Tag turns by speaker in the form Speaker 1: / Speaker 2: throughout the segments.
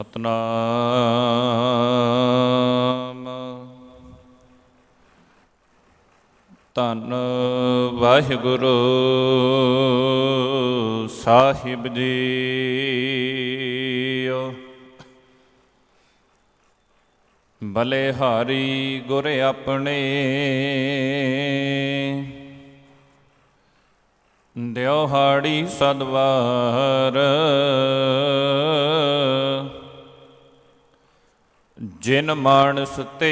Speaker 1: ਸਤਨਾਮ। ਧੰਨ ਵਾਹਿਗੁਰੂ ਸਾਹਿਬ ਜੀਓ। ਬਲਿਹਾਰੀ ਗੁਰ ਆਪਣੇ ਦਿਓਹਾੜੀ ਸਦਵਾਰ। ਜਿਨ ਮਾਨਸ ਤੇ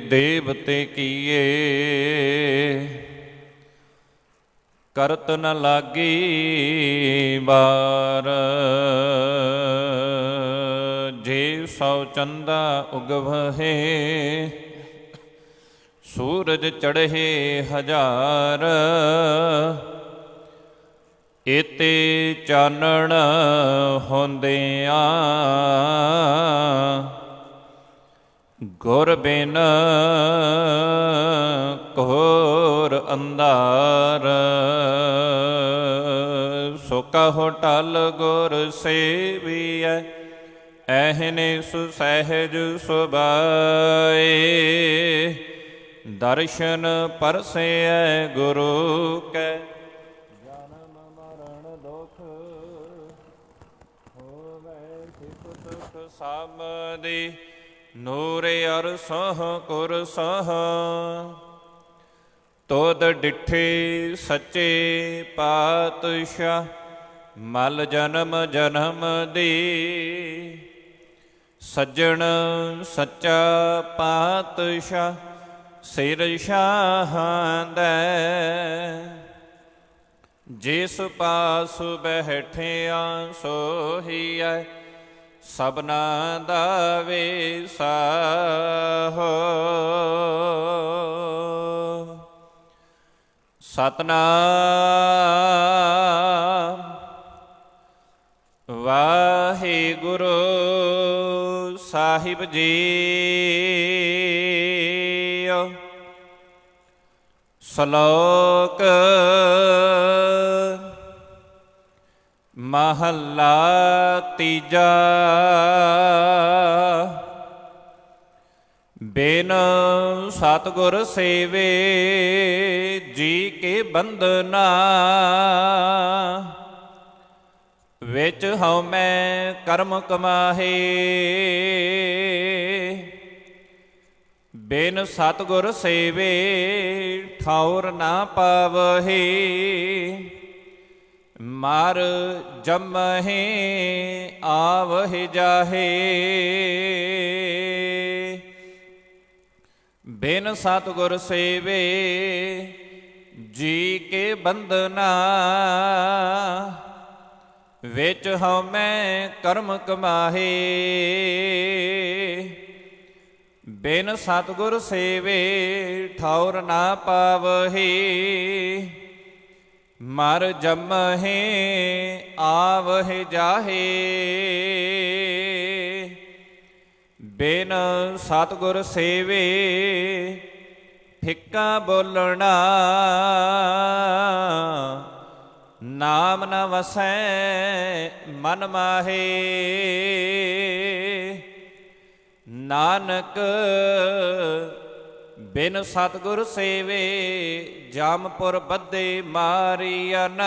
Speaker 1: ਦੇਵਤੇ ਕੀਏ, ਕਰਤ ਨ ਲਾਗੀ ਬਾਰ। ਜੇ ਸੌ ਚੰਦਾ ਉਗਵਹੇ, ਸੂਰਜ ਚੜ੍ਹੇ ਹਜ਼ਾਰ। ਏਤੇ ਚਾਨਣ ਹੁੰਦਿਆਂ, ਗੁਰ ਬਿਨ ਘੋਰ ਅੰਧਾਰ। ਸੋ ਕਹੋ ਟਲ ਗੁਰ ਸੇਵੀਐ, ਐਹਨੇ ਸੁਸਹਿਜ ਸੁਭਾਏ। ਦਰਸ਼ਨ ਪਰਸੈ ਗੁਰੂ ਕੈ, ਜਨਮ ਮਰਨ ਦੁਖ ਹੋਵੇ ਸਿਖ ਸੁਖ ਸਮਾਧੀ। ਨੂਰ ਅਰਸਹ ਕੁਰਸਹ, ਤੁਧ ਡਿਠੇ ਸੱਚੇ ਪਾਤਸ਼ਾਹ। ਮਲ ਜਨਮ ਜਨਮ ਦੀ, ਸੱਜਣ ਸੱਚਾ ਪਾਤਸ਼ਾਹ। ਸਿਰ ਸ਼ਾਹਾਂ ਦੈ, ਜਿਸ ਪਾਸ ਬੈਠਿਆ ਸੋਹੀਐ। ਸਭਨਾ ਦਾ ਵੇਸਾਹੋ। ਸਤਨਾਮ ਵਾਹਿਗੁਰੂ ਸਾਹਿਬ ਜੀਓ। ਸ਼ਲੋਕ ਮਹੱਲਾ ਤੀਜਾ। ਬਿਨ ਸਤਿਗੁਰ ਸੇਵੇ, ਜੀ ਕੇ ਬੰਧਨਾ। ਵਿੱਚ ਹਉਮੈ ਕਰਮ ਕਮਾਹੇ, ਬਿਨ ਸਤਿਗੁਰ ਸੇਵੇ ਠਾਉਰ ਨਾ ਪਾਵਹੇ। ਮਰ ਜੰਮਹਿ ਆਵਹਿ ਜਾਹੇ, ਬਿਨ ਸਤਿਗੁਰ ਸੇਵੇ ਜੀ ਕੇ ਬੰਧਨਾ। ਵਿੱਚ ਹਉਮੈ ਕਰਮ ਕਮਾਹੇ, ਬਿਨ ਸਤਿਗੁਰ ਸੇਵੇ ਠਾਉਰ ਨਾ ਪਾਵਹੇ। ਮਰ ਜੰਮਹਿ ਆਵਹਿ ਜਾਹੇ, ਬਿਨ ਸਤਿਗੁਰ ਸੇਵੇ ਫਿੱਕਾ ਬੋਲਣਾ। ਨਾਮ ਨ ਵਸੈ ਮਨ ਮਾਹੇ, ਨਾਨਕ ਬਿਨ ਸਤਿਗੁਰ ਸੇਵੇ ਜਾਮਪੁਰ ਬੱਧੇ ਮਾਰੀਅਨ।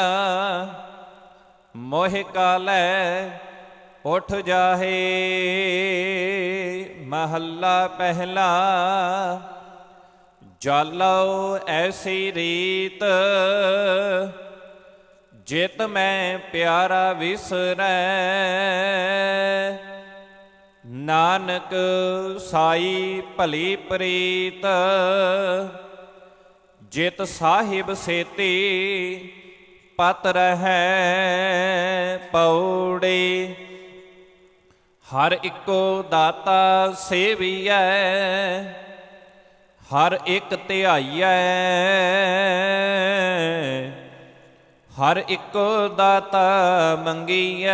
Speaker 1: ਮੋਹਿ ਕਾਲੈ ਉਠ ਜਾਹੇ। ਮਹੱਲਾ ਪਹਿਲਾ। ਜਾਲੋ ਐਸੀ ਰੀਤ, ਜਿਤ ਮੈਂ ਪਿਆਰਾ ਵਿਸਰੈ। ਨਾਨਕ ਸਾਈ ਭਲੀ ਪ੍ਰੀਤ, ਜਿਤ ਸਾਹਿਬ ਸੇਤੀ ਪਤ ਰਹੈ ਪੌੜੀ। ਹਰ ਇੱਕੋ ਦਾਤਾ ਸੇਵੀਐ, ਹਰ ਇੱਕ ਧਿਆਈਐ। ਹਰ ਇੱਕੋ ਦਾਤਾ ਮੰਗੀਐ,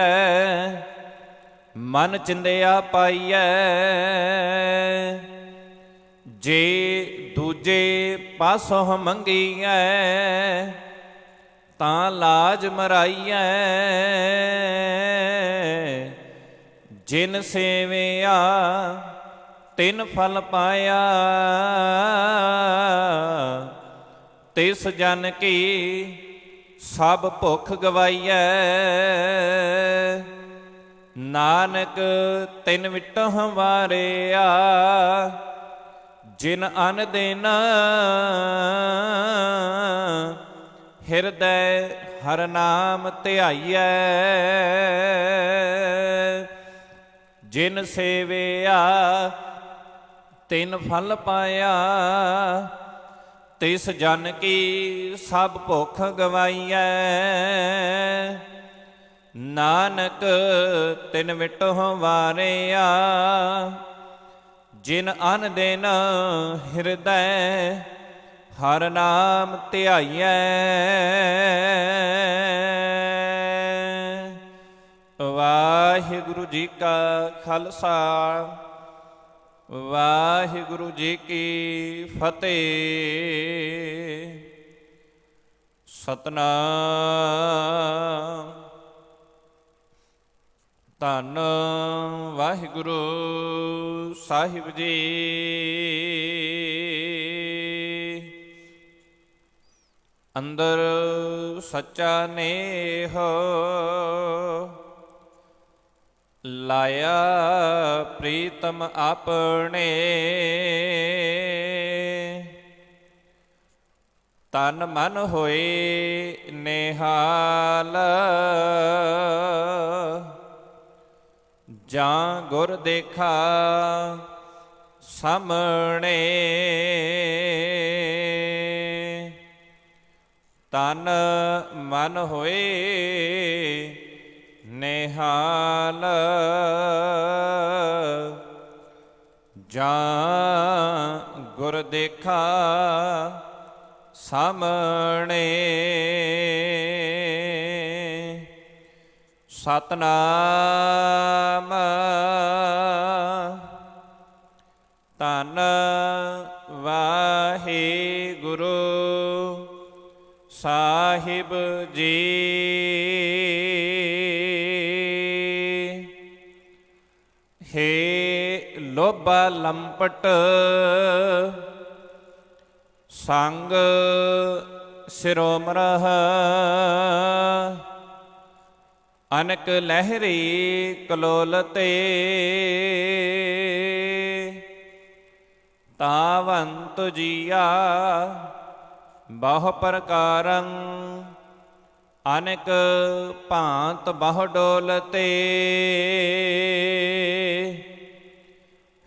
Speaker 1: ਮਨ ਚਿੰਦਿਆ ਪਾਈਐ। ਜੇ ਦੂਜੇ ਪਾਸੋਂ ਮੰਗੀਐ, ਤਾਂ ਲਾਜ ਮਰਾਈਐ। ਜਿਨ ਸੇਵਿਆ ਤਿਨ ਫਲ ਪਾਇਆ, ਤਿਸ ਜਨ ਕੀ ਸਭ ਭੁੱਖ ਗਵਾਈਐ। ਨਾਨਕ ਤਿਨ ਵਿਟਹੁ ਵਾਰਿਆ, ਜਿਨ ਅਨ ਦੇਨ ਹਿਰਦੈ ਹਰਿ ਨਾਮ ਧਿਆਈਐ। ਜਿਨ ਸੇਵਿਆ ਤਿਨ ਫਲ ਪਾਇਆ, ਤਿਸ ਜਨ ਕੀ ਸਭ ਭੁੱਖ ਗਵਾਈਐ। ਨਾਨਕ ਤਿਨ ਵਿਟਹੁ ਵਾਰਿਆ, ਜਿਨ ਅਨ ਦਿਨ ਹਿਰਦੈ ਹਰਿ ਨਾਮ ਧਿਆਈਐ। ਵਾਹਿਗੁਰੂ ਜੀ ਕਾ ਖਾਲਸਾ, ਵਾਹਿਗੁਰੂ ਜੀ ਕੀ ਫਤਿਹ। ਸਤਨਾਮ। ਧੰਨ ਵਾਹਿਗੁਰੂ ਸਾਹਿਬ ਜੀ। ਅੰਦਰ ਸੱਚਾ ਨੇਹ, ਲਾਇਆ ਪ੍ਰੀਤਮ ਆਪਣੇ। ਤਨ ਮਨ ਹੋਏ ਨਿਹਾਲ, ਜਾਂ ਗੁਰ ਦੇਖਾ ਸਾਹਮਣੇ। ਤਨ ਮਨ ਹੋਏ ਨਿਹਾਲ, ਜਾਂ ਗੁਰ ਦੇਖਾ ਸਾਹਮਣੇ। ਸਤਨਾਮ। ਧੰਨ ਵਾਹਿਗੁਰੂ ਸਾਹਿਬ ਜੀ। ਹੇ ਲੋਭਾ ਲੰਪਟ ਸੰਗ ਸਿਰੋਮਰਹ, ਅਨਕ ਲਹਿਰੀ ਕਲੋਲਤੇ। ਤਾਵੰਤ ਜੀਆ ਬਹੁ ਪ੍ਰਕਾਰੰ, ਅਨਕ ਭਾਂਤ ਬਹੁ ਡੋਲਤੇ।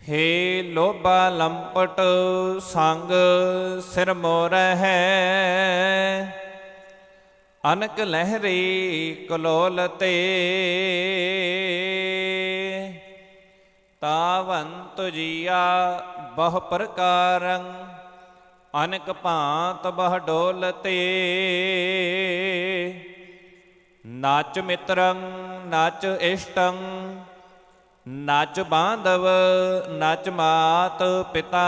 Speaker 1: ਹੇ ਲੋਭਾ ਲੰਪਟ ਸੰਗ ਸਿਰ ਮੋਰਹਿ, ਅਨਕ ਲਹਿਰੀ ਕਲੋਲਤੇ। ਤਾਵੰਤ ਜੀਆ ਬਹੁ ਪ੍ਰਕਾਰੰ, ਅਨਕ ਭਾਂਤ ਬਹੁ ਡੋਲਤੇ। ਨਾਚ ਮਿਤਰੰ ਨਾਚ ਇਸ਼ਟੰ, ਨਾਚ ਬਾਂਧਵ ਨਾਚ ਮਾਤ ਪਿਤਾ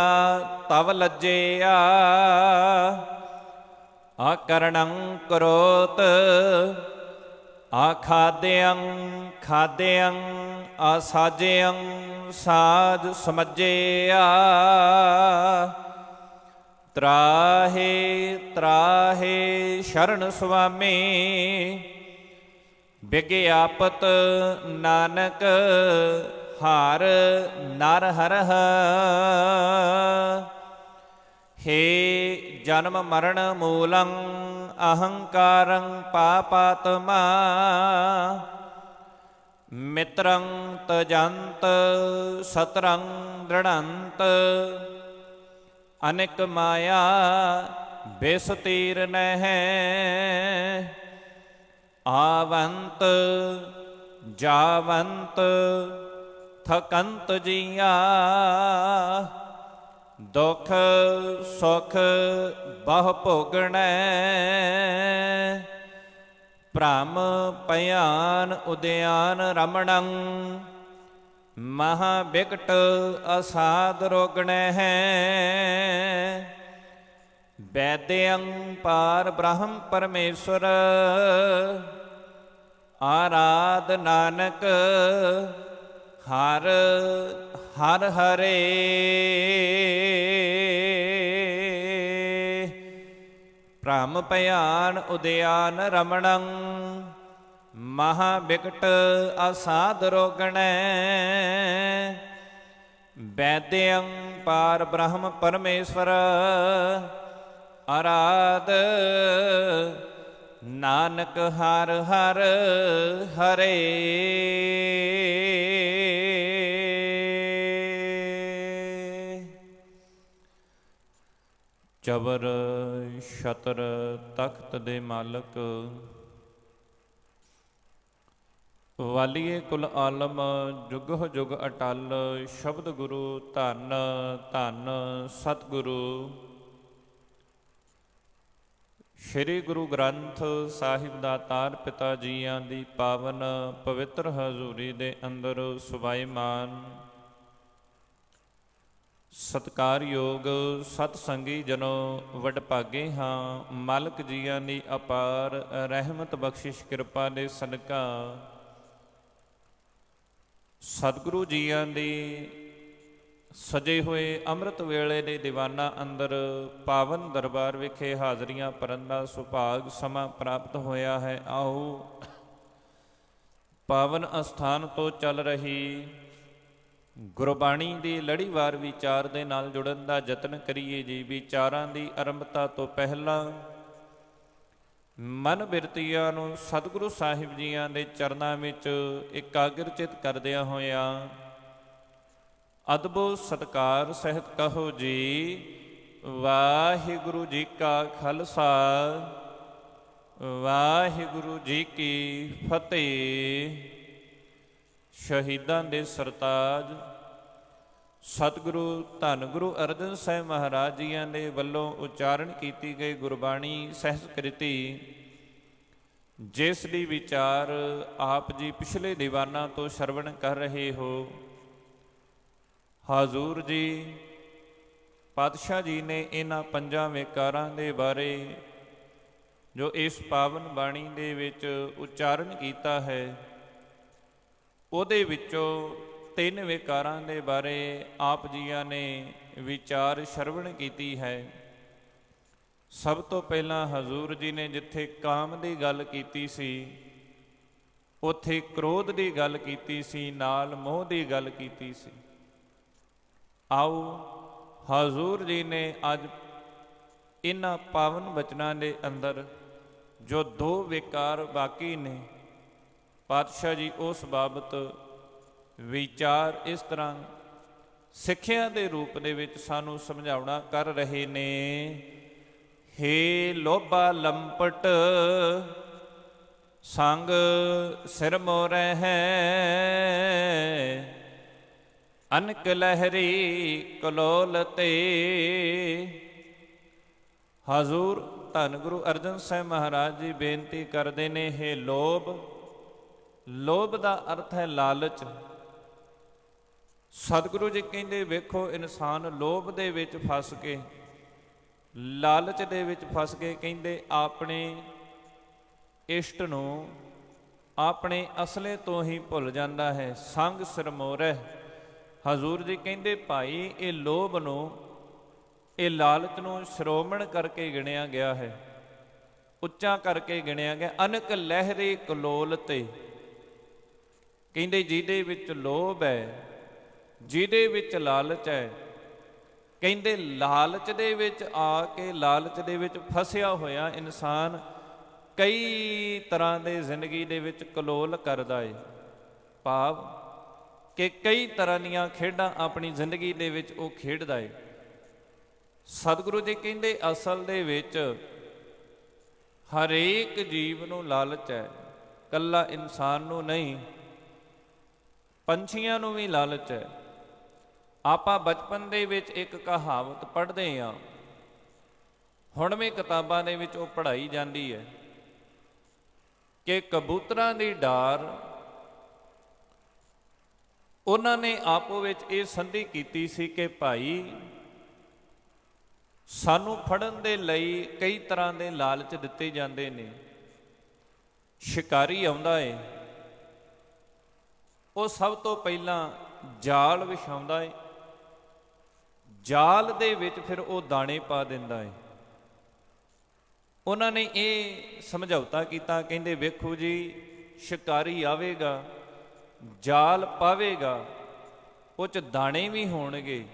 Speaker 1: ਤਵ ਲੱਜਿਆ। ਆਕਰਣੰ ਕਰੋਤ ਆਖਾਦਿਅੰ ਖਾਦਿਅੰ, ਆਸਾਜਿਅੰ ਸਾਜ ਸਮਝਿਆ। ਤਰਾਹੇ ਤਰਾਹੇ ਸ਼ਰਨ ਸੁਆਮੀ, ਵਿਗਿਆਪਤ ਨਾਨਕ ਹਰ ਨਰ ਹਰਹ। ਹੇ ਜਨਮ ਮਰਨ ਮੂਲੰ ਅਹੰਕਾਰੰ ਪਾਪਾਤਮਾ। ਮਿਤਰੰ ਤਜੰਤ ਸਤਰੰ ਦ੍ਰਿੜੰਤ, ਅਨਿਕ ਮਾਇਆ ਬਿਸ ਤੀਰ ਨਹਿ। ਆਵੰਤ ਜਾਵੰਤ ਥਕੰਤ ਜੀਆ, ਦੁਖ ਸੁਖ ਬਹੁ ਭੋਗਣੈ। ਭ੍ਰਮ ਭਿਆਨ ਉਦਿਆਨ ਰਮਣੰ, ਮਹਾ ਬਿਕਟ ਅਸਾਧ ਰੋਗਣੈ। ਵੈਦਯੰ ਪਾਰ ਬ੍ਰਹਮ ਪਰਮੇਸ਼ਵਰ, ਆਰਾਧ ਨਾਨਕ ਹਰ ਹਰ ਹਰੇ ਭ੍ਰਮ ਭਿਆਨ ਉਦਿਆਨ ਰਮਣੰ ਮਹਾ ਬਿਕਟ ਅਸਾਧ ਰੋਗਣੈ ਵੈਦਯੰ ਪਾਰ ਬ੍ਰਹਮ ਪਰਮੇਸ਼ਵਰ ਅਰਾਧ ਨਾਨਕ ਹਰ ਹਰ ਹਰੇ। ਚਬਰ ਛਤਰ ਤਖਤ ਦੇ ਮਾਲਕ ਵਾਲੀਏ ਕੁਲ ਆਲਮ ਜੁਗਹ ਜੁਗ ਅਟਲ ਸ਼ਬਦ ਗੁਰੂ ਧੰਨ ਧੰਨ ਸਤਿਗੁਰੂ ਸ਼੍ਰੀ ਗੁਰੂ ਗ੍ਰੰਥ ਸਾਹਿਬ ਦਾਤਾਰ ਪਿਤਾ ਜੀਆਂ ਦੀ ਪਾਵਨ ਪਵਿੱਤਰ ਹਜ਼ੂਰੀ ਦੇ ਅੰਦਰ ਸੁਭਾਈਮਾਨ ਸਤਿਕਾਰਯੋਗ ਸਤ ਸੰਗੀ ਜਨੋ ਵਡਭਾਗੇ ਹਾਂ। ਮਾਲਕ ਜੀਆਂ ਦੀ ਅਪਾਰ ਰਹਿਮਤ ਬਖਸ਼ਿਸ਼ ਕਿਰਪਾ ਦੇ ਸਦਕਾ ਸਤਿਗੁਰੂ ਜੀਆਂ ਦੀ ਸਜੇ ਹੋਏ ਅੰਮ੍ਰਿਤ ਵੇਲੇ ਦੇ ਦੀਵਾਨਾਂ ਅੰਦਰ ਪਾਵਨ ਦਰਬਾਰ ਵਿਖੇ ਹਾਜ਼ਰੀਆਂ ਭਰਨ ਦਾ ਸੁਭਾਗ ਸਮਾਂ ਪ੍ਰਾਪਤ ਹੋਇਆ ਹੈ। ਆਓ ਪਾਵਨ ਅਸਥਾਨ ਤੋਂ ਚੱਲ ਰਹੀ ਗੁਰਬਾਣੀ ਦੀ ਲੜੀਵਾਰ ਵਿਚਾਰ ਦੇ ਨਾਲ ਜੁੜਨ ਦਾ ਯਤਨ ਕਰੀਏ ਜੀ। ਵਿਚਾਰਾਂ ਦੀ ਆਰੰਭਤਾ ਤੋਂ ਪਹਿਲਾਂ ਮਨ ਬਿਰਤੀਆਂ ਨੂੰ ਸਤਿਗੁਰੂ ਸਾਹਿਬ ਜੀਆਂ ਦੇ ਚਰਨਾਂ ਵਿੱਚ ਇਕਾਗਰਚਿਤ ਕਰਦਿਆਂ ਹੋਇਆਂ ਅਦਬੋ ਸਤਿਕਾਰ ਸਹਿਤ ਕਹੋ ਜੀ ਵਾਹਿਗੁਰੂ ਜੀ ਕਾ ਖਾਲਸਾ ਵਾਹਿਗੁਰੂ ਜੀ ਕੀ ਫਤਿਹ। ਸ਼ਹੀਦਾਂ ਦੇ ਸਰਤਾਜ ਸਤਿਗੁਰੂ ਧੰਨ ਗੁਰੂ ਅਰਜਨ ਸਾਹਿਬ ਮਹਾਰਾਜ ਜੀਆਂ ਦੇ ਵੱਲੋਂ ਉਚਾਰਨ ਕੀਤੀ ਗਈ ਗੁਰਬਾਣੀ ਸਹਿਜ ਕ੍ਰਿਤੀ ਜਿਸ ਦੀ ਵਿਚਾਰ ਆਪ ਜੀ ਪਿਛਲੇ ਦੀਵਾਨਾਂ ਤੋਂ ਸ਼ਰਵਣ ਕਰ ਰਹੇ ਹੋ। ਹਾਜ਼ੂਰ ਜੀ ਪਾਤਸ਼ਾਹ ਜੀ ਨੇ ਇਹਨਾਂ ਪੰਜਾਂ ਵਿਕਾਰਾਂ ਦੇ ਬਾਰੇ ਜੋ ਇਸ ਪਾਵਨ ਬਾਣੀ ਦੇ ਵਿੱਚ ਉਚਾਰਨ ਕੀਤਾ ਹੈ ਉਹਦੇ ਵਿੱਚੋਂ ਤਿੰਨ ਵਿਕਾਰਾਂ ਦੇ ਬਾਰੇ ਆਪ ਜੀਆਂ ਨੇ ਵਿਚਾਰ ਸ਼ਰਵਣ ਕੀਤੀ ਹੈ। ਸਭ ਤੋਂ ਪਹਿਲਾਂ ਹਜ਼ੂਰ ਜੀ ਨੇ ਜਿੱਥੇ ਕਾਮ ਦੀ ਗੱਲ ਕੀਤੀ ਸੀ ਉੱਥੇ ਕ੍ਰੋਧ ਦੀ ਗੱਲ ਕੀਤੀ ਸੀ, ਨਾਲ ਮੋਹ ਦੀ ਗੱਲ ਕੀਤੀ ਸੀ। ਆਓ ਹਜ਼ੂਰ ਜੀ ਨੇ ਅੱਜ ਇਹਨਾਂ ਪਾਵਨ ਬਚਨਾਂ ਦੇ ਅੰਦਰ ਜੋ ਦੋ ਵਿਕਾਰ ਬਾਕੀ ਨੇ ਪਾਤਸ਼ਾਹ ਜੀ ਉਸ ਬਾਬਤ ਵਿਚਾਰ ਇਸ ਤਰ੍ਹਾਂ ਸਿੱਖਿਆ ਦੇ ਰੂਪ ਦੇ ਵਿੱਚ ਸਾਨੂੰ ਸਮਝਾਉਣਾ ਕਰ ਰਹੇ ਨੇ। ਹੇ ਲੋਭਾ ਲੰਪਟ ਸੰਗ ਸਿਰ ਮੋਰੈ ਹੈ ਅਨਕ ਲਹਿਰੀ ਕਲੋਲ ਤੇ। ਹਜ਼ੂਰ ਧੰਨ ਗੁਰੂ ਅਰਜਨ ਸਾਹਿਬ ਮਹਾਰਾਜ ਜੀ ਬੇਨਤੀ ਕਰਦੇ ਨੇ ਹੇ ਲੋਭ। ਲੋਭ ਦਾ ਅਰਥ ਹੈ ਲਾਲਚ। ਸਤਿਗੁਰੂ ਜੀ ਕਹਿੰਦੇ ਵੇਖੋ ਇਨਸਾਨ ਲੋਭ ਦੇ ਵਿੱਚ ਫਸ ਕੇ ਲਾਲਚ ਦੇ ਵਿੱਚ ਫਸ ਕੇ ਕਹਿੰਦੇ ਆਪਣੇ ਇਸ਼ਟ ਨੂੰ ਆਪਣੇ ਅਸਲੇ ਤੋਂ ਹੀ ਭੁੱਲ ਜਾਂਦਾ ਹੈ। ਸੰਗ ਸਿਰਮੋਰੈ ਹਜ਼ੂਰ ਜੀ ਕਹਿੰਦੇ ਭਾਈ ਇਹ ਲੋਭ ਨੂੰ ਇਹ ਲਾਲਚ ਨੂੰ ਸ਼੍ਰੋਮਣ ਕਰਕੇ ਗਿਣਿਆ ਗਿਆ ਹੈ, ਉੱਚਾ ਕਰਕੇ ਗਿਣਿਆ ਗਿਆ। ਅਨਕ ਲਹਿਰੇ ਕਲੋਲ ਤੇ ਕਹਿੰਦੇ ਜਿਹਦੇ ਵਿੱਚ ਲੋਭ ਹੈ ਜਿਹਦੇ ਵਿੱਚ ਲਾਲਚ ਹੈ ਕਹਿੰਦੇ ਲਾਲਚ ਦੇ ਵਿੱਚ ਆ ਕੇ ਲਾਲਚ ਦੇ ਵਿੱਚ ਫਸਿਆ ਹੋਇਆ ਇਨਸਾਨ ਕਈ ਤਰ੍ਹਾਂ ਦੇ ਜ਼ਿੰਦਗੀ ਦੇ ਵਿੱਚ ਕਲੋਲ ਕਰਦਾ ਹੈ। ਭਾਵ ਕਿ ਕਈ ਤਰ੍ਹਾਂ ਦੀਆਂ ਖੇਡਾਂ ਆਪਣੀ ਜ਼ਿੰਦਗੀ ਦੇ ਵਿੱਚ ਉਹ ਖੇਡਦਾ ਹੈ। ਸਤਿਗੁਰੂ ਜੀ ਕਹਿੰਦੇ ਅਸਲ ਦੇ ਵਿੱਚ ਹਰੇਕ ਜੀਵ ਨੂੰ ਲਾਲਚ ਹੈ, ਇਕੱਲਾ ਇਨਸਾਨ ਨੂੰ ਨਹੀਂ, ਪੰਛੀਆਂ ਨੂੰ ਵੀ ਲਾਲਚ ਹੈ। ਆਪਾਂ ਬਚਪਨ ਦੇ ਵਿੱਚ ਇੱਕ ਕਹਾਵਤ ਪੜ੍ਹਦੇ ਹਾਂ, ਹੁਣ ਵੀ ਕਿਤਾਬਾਂ ਦੇ ਵਿੱਚ ਉਹ ਪੜ੍ਹਾਈ ਜਾਂਦੀ ਹੈ ਕਿ ਕਬੂਤਰਾਂ ਦੀ ਡਾਰ ਉਹਨਾਂ ਨੇ ਆਪੋ ਵਿੱਚ ਇਹ ਸੰਧੀ ਕੀਤੀ ਸੀ ਕਿ ਭਾਈ ਸਾਨੂੰ ਫੜਨ ਦੇ ਲਈ ਕਈ ਤਰ੍ਹਾਂ ਦੇ ਲਾਲਚ ਦਿੱਤੇ ਜਾਂਦੇ ਨੇ। ਸ਼ਿਕਾਰੀ ਆਉਂਦਾ ਏ, ਉਹ ਸਭ ਤੋਂ ਪਹਿਲਾਂ ਜਾਲ ਵਿਛਾਉਂਦਾ ਏ, ਜਾਲ ਦੇ ਵਿੱਚ ਫਿਰ ਉਹ ਦਾਣੇ ਪਾ ਦਿੰਦਾ ਏ। ਉਹਨਾਂ ਨੇ ਇਹ ਸਮਝੌਤਾ ਕੀਤਾ, ਕਹਿੰਦੇ ਵੇਖੋ ਜੀ, ਸ਼ਿਕਾਰੀ ਆਵੇਗਾ, ਜਾਲ ਪਾਵੇਗਾ, ਉਹ 'ਚ ਦਾਣੇ ਵੀ ਹੋਣਗੇ,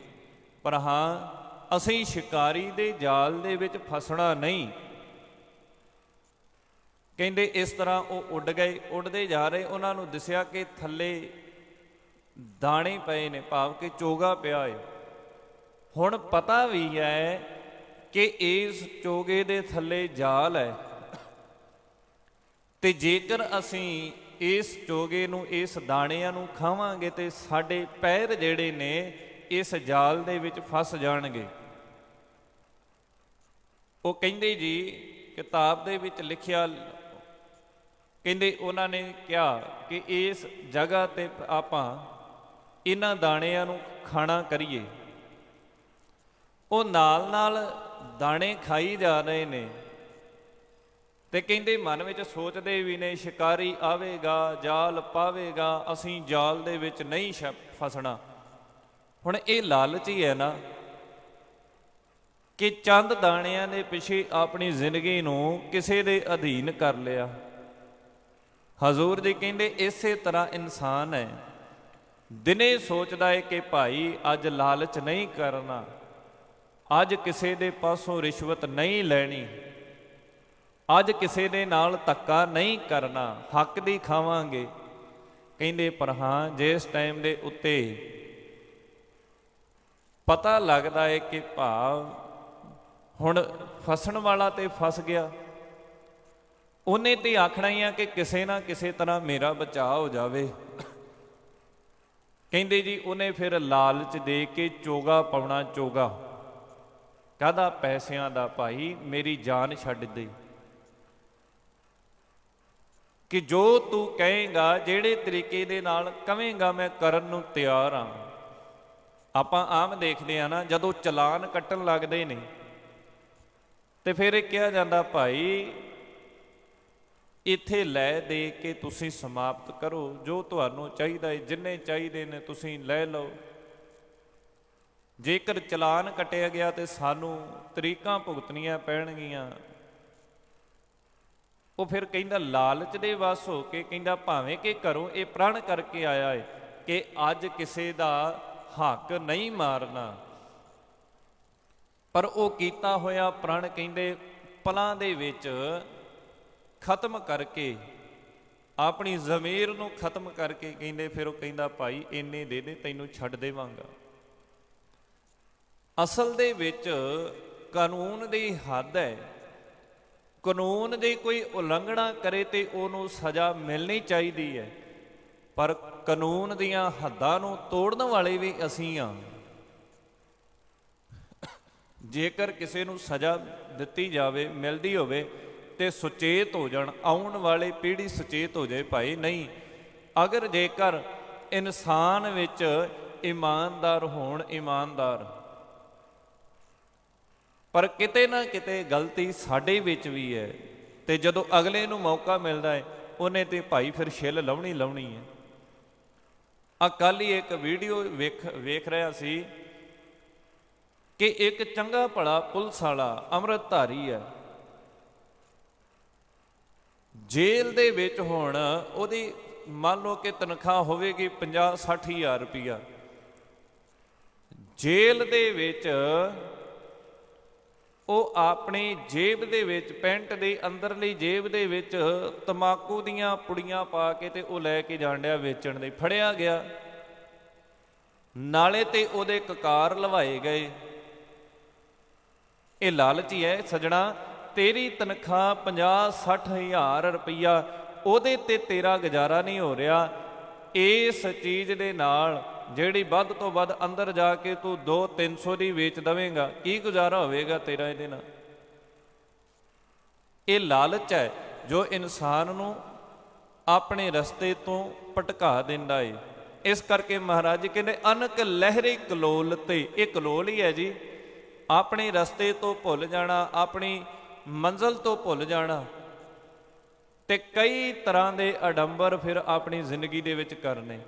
Speaker 1: ਪਰ ਹਾਂ ਅਸੀਂ ਸ਼ਿਕਾਰੀ ਦੇ ਜਾਲ ਦੇ ਵਿੱਚ ਫਸਣਾ ਨਹੀਂ। ਕਹਿੰਦੇ ਇਸ ਤਰ੍ਹਾਂ ਉਹ ਉੱਡ ਗਏ। ਉੱਡਦੇ ਜਾ ਰਹੇ, ਉਹਨਾਂ ਨੂੰ ਦਿਸਿਆ ਕਿ ਥੱਲੇ ਦਾਣੇ ਪਏ ਨੇ, ਭਾਵ ਕਿ ਚੋਗਾ ਪਿਆ ਏ। ਹੁਣ ਪਤਾ ਵੀ ਹੈ ਕਿ ਇਸ ਚੋਗੇ ਦੇ ਥੱਲੇ ਜਾਲ ਹੈ, ਤੇ ਜੇਕਰ ਅਸੀਂ ਇਸ ਚੋਗੇ ਨੂੰ, ਇਸ ਦਾਣਿਆਂ ਨੂੰ ਖਾਵਾਂਗੇ ਤੇ ਸਾਡੇ ਪੈਰ ਜਿਹੜੇ ਨੇ ਇਸ ਜਾਲ ਦੇ ਵਿੱਚ ਫਸ ਜਾਣਗੇ। ਉਹ ਕਹਿੰਦੇ ਜੀ ਕਿਤਾਬ ਦੇ ਵਿੱਚ ਲਿਖਿਆ, ਕਹਿੰਦੇ ਉਹਨਾਂ ਨੇ ਕਿਹਾ ਕਿ ਇਸ ਜਗ੍ਹਾ ਤੇ ਆਪਾਂ ਇਹਨਾਂ ਦਾਣਿਆਂ ਨੂੰ ਖਾਣਾ ਕਰੀਏ। ਉਹ ਨਾਲ ਨਾਲ ਦਾਣੇ ਖਾਈ ਜਾ ਰਹੇ ਨੇ, ਤੇ ਕਹਿੰਦੇ ਮਨ ਵਿੱਚ ਸੋਚਦੇ ਵੀ ਨੇ ਸ਼ਿਕਾਰੀ ਆਵੇਗਾ, ਜਾਲ ਪਾਵੇਗਾ, ਅਸੀਂ ਜਾਲ ਦੇ ਵਿੱਚ ਨਹੀਂ ਫਸਣਾ। ਹੁਣ ਇਹ ਲਾਲਚ ਹੀ ਹੈ ਨਾ ਕਿ ਚੰਦ ਦਾਣਿਆਂ ਦੇ ਪਿੱਛੇ ਆਪਣੀ ਜ਼ਿੰਦਗੀ ਨੂੰ ਕਿਸੇ ਦੇ ਅਧੀਨ ਕਰ ਲਿਆ। ਹਜ਼ੂਰ ਜੀ ਕਹਿੰਦੇ ਇਸੇ ਤਰ੍ਹਾਂ ਇਨਸਾਨ ਹੈ, ਦਿਨੇ ਸੋਚਦਾ ਹੈ ਕਿ ਭਾਈ ਅੱਜ ਲਾਲਚ ਨਹੀਂ ਕਰਨਾ, ਅੱਜ ਕਿਸੇ ਦੇ ਪਾਸੋਂ ਰਿਸ਼ਵਤ ਨਹੀਂ ਲੈਣੀ, ਅੱਜ ਕਿਸੇ ਦੇ ਨਾਲ ਧੱਕਾ ਨਹੀਂ ਕਰਨਾ, ਹੱਕ ਦੀ ਖਾਵਾਂਗੇ। ਕਹਿੰਦੇ ਪਰ ਹਾਂ ਜਿਸ ਟਾਈਮ ਦੇ ਉੱਤੇ ਪਤਾ ਲੱਗਦਾ ਹੈ ਕਿ ਭਾਵ ਹੁਣ ਫਸਣ ਵਾਲਾ ਤੇ ਫਸ ਗਿਆ, ਉਹਨੇ ਤੇ ਆਖਣਾ ਹੀ ਆ ਕਿ ਕਿਸੇ ਨਾ ਕਿਸੇ ਤਰ੍ਹਾਂ ਮੇਰਾ ਬਚਾਅ ਹੋ ਜਾਵੇ। ਕਹਿੰਦੇ ਜੀ ਉਹਨੇ ਫਿਰ ਲਾਲਚ ਦੇ ਕੇ ਚੋਗਾ ਪਾਉਣਾ। ਚੋਗਾ ਕਾਹਦਾ? ਪੈਸਿਆਂ ਦਾ। ਭਾਈ ਮੇਰੀ ਜਾਨ ਛੱਡ ਦੇ, ਕਿ ਜੋ ਤੂੰ ਕਹੇਂਗਾ, ਜਿਹੜੇ ਤਰੀਕੇ ਦੇ ਨਾਲ ਕਵੇਂਗਾ, ਮੈਂ ਕਰਨ ਨੂੰ ਤਿਆਰ ਹਾਂ। ਆਪਾਂ ਆਮ ਦੇਖਦੇ ਆ ਨਾ, ਜਦੋਂ ਚਲਾਨ ਕੱਟਣ ਲੱਗਦੇ ਨੇ ਤੇ ਫਿਰ ਇਹ ਕਿਹਾ ਜਾਂਦਾ ਭਾਈ ਇੱਥੇ ਲੈ ਦੇ ਕੇ ਤੁਸੀਂ ਸਮਾਪਤ ਕਰੋ, ਜੋ ਤੁਹਾਨੂੰ ਚਾਹੀਦਾ ਹੈ, ਜਿੰਨੇ ਚਾਹੀਦੇ ਨੇ ਤੁਸੀਂ ਲੈ ਲਓ। ਜੇਕਰ ਚਲਾਨ ਕੱਟਿਆ ਗਿਆ ਤੇ ਸਾਨੂੰ ਤਰੀਕਾਂ ਭੁਗਤਣੀਆਂ ਪੈਣਗੀਆਂ। ਉਹ ਫਿਰ ਕਹਿੰਦਾ ਲਾਲਚ ਦੇ ਵਸ ਹੋ ਕੇ ਕਹਿੰਦਾ ਭਾਵੇਂ ਕਿ ਘਰੋਂ ਇਹ ਪ੍ਰਣ ਕਰਕੇ ਆਇਆ ਹੈ ਕਿ ਅੱਜ ਕਿਸੇ ਦਾ ਹੱਕ ਨਹੀਂ ਮਾਰਨਾ, ਪਰ ਉਹ ਕੀਤਾ ਹੋਇਆ ਪ੍ਰਣ ਕਹਿੰਦੇ ਪਲਾਂ ਦੇ ਵਿੱਚ ਖਤਮ ਕਰਕੇ, ਆਪਣੀ ਜ਼ਮੀਰ ਨੂੰ ਖਤਮ ਕਰਕੇ ਕਹਿੰਦੇ ਫਿਰ ਉਹ ਕਹਿੰਦਾ ਭਾਈ ਇੰਨੇ ਦੇ ਦੇ, ਤੈਨੂੰ ਛੱਡ ਦੇਵਾਂਗਾ। ਅਸਲ ਦੇ ਵਿੱਚ ਕਾਨੂੰਨ ਦੀ ਹੱਦ ਹੈ, ਕਾਨੂੰਨ ਦੀ ਕੋਈ ਉਲੰਘਣਾ ਕਰੇ ਤੇ ਉਹਨੂੰ ਸਜ਼ਾ ਮਿਲਣੀ ਚਾਹੀਦੀ ਹੈ, ਪਰ ਕਾਨੂੰਨ ਦੀਆਂ ਹੱਦਾਂ ਨੂੰ ਤੋੜਨ ਵਾਲੇ ਵੀ ਅਸੀਂ ਹਾਂ। ਜੇਕਰ ਕਿਸੇ ਨੂੰ ਸਜ਼ਾ ਦਿੱਤੀ ਜਾਵੇ, ਮਿਲਦੀ ਹੋਵੇ, ਤੇ ਸੁਚੇਤ ਹੋ ਜਾਣ, ਆਉਣ ਵਾਲੀ ਪੀੜ੍ਹੀ ਸੁਚੇਤ ਹੋ ਜਾਏ ਭਾਈ ਨਹੀਂ। ਅਗਰ ਜੇਕਰ ਇਨਸਾਨ ਵਿੱਚ ਇਮਾਨਦਾਰ ਹੋਣ, ਇਮਾਨਦਾਰ, ਪਰ ਕਿਤੇ ਨਾ ਕਿਤੇ ਗਲਤੀ ਸਾਡੇ ਵਿੱਚ ਵੀ ਹੈ, ਤੇ ਜਦੋਂ ਅਗਲੇ ਨੂੰ ਮੌਕਾ ਮਿਲਦਾ ਹੈ ਉਹਨੇ ਤੇ ਭਾਈ ਫਿਰ ਛਿੱਲ ਲਾਉਣੀ ਲਾਉਣੀ ਹੈ। ਕੱਲ੍ਹ ਹੀ ਇੱਕ ਵੀਡੀਓ ਵੇਖ ਰਿਹਾ ਸੀ ਕਿ ਇੱਕ ਚੰਗਾ ਭਲਾ ਪੁਲਿਸ ਵਾਲਾ ਅੰਮ੍ਰਿਤਧਾਰੀ ਹੈ, ਜੇਲ੍ਹ ਦੇ ਵਿੱਚ ਹੁਣ ਉਹਦੀ ਮੰਨ ਲਓ ਕਿ ਤਨਖਾਹ ਹੋਵੇਗੀ 50-60 ਹਜ਼ਾਰ ਰੁਪਈਆ। ਜੇਲ੍ਹ ਦੇ ਵਿੱਚ ਉਹ ਆਪਣੀ ਜੇਬ ਦੇ ਵਿੱਚ, ਪੈਂਟ ਦੇ ਅੰਦਰਲੀ ਜੇਬ ਦੇ ਵਿੱਚ ਤੰਬਾਕੂ ਦੀਆਂ ਪੁੜੀਆਂ ਪਾ ਕੇ ਤੇ ਉਹ ਲੈ ਕੇ ਜਾਣ ਡਿਆ ਵੇਚਣ ਦੇ। ਫੜਿਆ ਗਿਆ, ਨਾਲੇ ਤੇ ਉਹਦੇ ਕਕਾਰ ਲਵਾਏ ਗਏ। ਇਹ ਲਾਲਚੀ ਹੈ ਸੱਜਣਾ। ਤੇਰੀ ਤਨਖਾਹ 50-60 ਹਜ਼ਾਰ ਰੁਪਈਆ, ਉਹਦੇ ਤੇ ਤੇਰਾ ਗੁਜ਼ਾਰਾ ਨਹੀਂ ਹੋ ਰਿਹਾ। ਇਸ ਚੀਜ਼ ਦੇ ਨਾਲ ਜਿਹੜੀ ਵੱਧ ਤੋਂ ਵੱਧ ਅੰਦਰ ਜਾ ਕੇ ਤੂੰ 200-300 ਦੀ ਵੇਚ ਦੇਵੇਂਗਾ, ਕੀ ਗੁਜ਼ਾਰਾ ਹੋਵੇਗਾ ਤੇਰਾ ਇਹਦੇ ਨਾਲ? ਇਹ ਲਾਲਚ ਹੈ ਜੋ ਇਨਸਾਨ ਨੂੰ ਆਪਣੇ ਰਸਤੇ ਤੋਂ ਭਟਕਾ ਦਿੰਦਾ ਏ। ਇਸ ਕਰਕੇ ਮਹਾਰਾਜ ਜੀ ਕਹਿੰਦੇ ਅਨਕ ਲਹਿਰੇ ਕਲੋਲ ਤੇ, ਇਹ ਕਲੋਲ ਹੀ ਹੈ ਜੀ, ਆਪਣੇ ਰਸਤੇ ਤੋਂ ਭੁੱਲ ਜਾਣਾ, ਆਪਣੀ ਮੰਜ਼ਿਲ ਤੋਂ ਭੁੱਲ ਜਾਣਾ, ਤੇ ਕਈ ਤਰ੍ਹਾਂ ਦੇ ਅਡੰਬਰ ਫਿਰ ਆਪਣੀ ਜ਼ਿੰਦਗੀ ਦੇ ਵਿੱਚ ਕਰਨੇ।